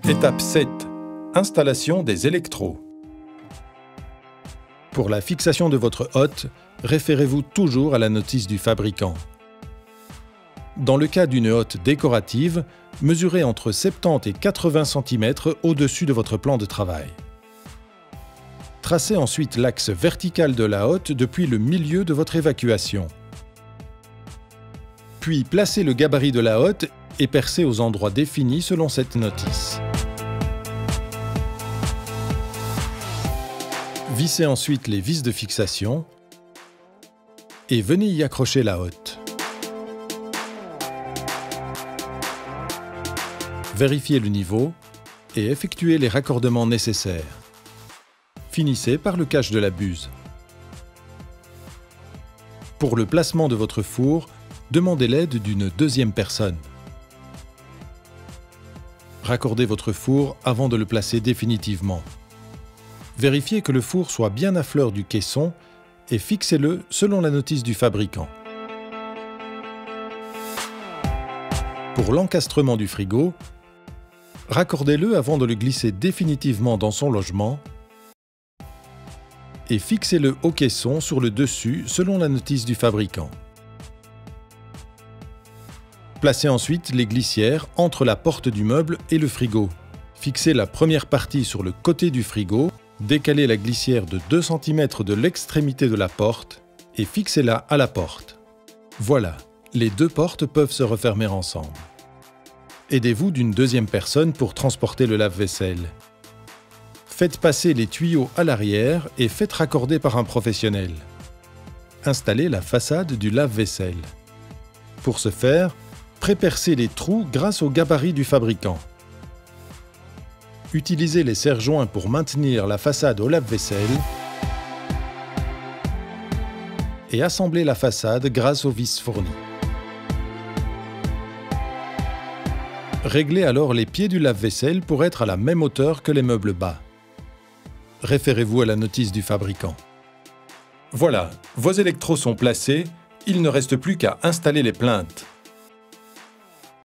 Étape 7. Installation des électrodes. Pour la fixation de votre hotte, référez-vous toujours à la notice du fabricant. Dans le cas d'une hotte décorative, mesurez entre 70 et 80 cm au-dessus de votre plan de travail. Tracez ensuite l'axe vertical de la hotte depuis le milieu de votre évacuation. Puis placez le gabarit de la hotte et percez aux endroits définis selon cette notice. Vissez ensuite les vis de fixation et venez y accrocher la hotte. Vérifiez le niveau et effectuez les raccordements nécessaires. Finissez par le cache de la buse. Pour le placement de votre four, demandez l'aide d'une deuxième personne. Raccordez votre four avant de le placer définitivement. Vérifiez que le four soit bien à fleur du caisson et fixez-le selon la notice du fabricant. Pour l'encastrement du frigo, raccordez-le avant de le glisser définitivement dans son logement et fixez-le au caisson sur le dessus selon la notice du fabricant. Placez ensuite les glissières entre la porte du meuble et le frigo. Fixez la première partie sur le côté du frigo, décalez la glissière de 2 cm de l'extrémité de la porte et fixez-la à la porte. Voilà, les deux portes peuvent se refermer ensemble. Aidez-vous d'une deuxième personne pour transporter le lave-vaisselle. Faites passer les tuyaux à l'arrière et faites raccorder par un professionnel. Installez la façade du lave-vaisselle. Pour ce faire, prépercez les trous grâce au gabarit du fabricant. Utilisez les serre-joints pour maintenir la façade au lave-vaisselle et assemblez la façade grâce aux vis fournies. Réglez alors les pieds du lave-vaisselle pour être à la même hauteur que les meubles bas. Référez-vous à la notice du fabricant. Voilà, vos électrodes sont placés, il ne reste plus qu'à installer les plinthes.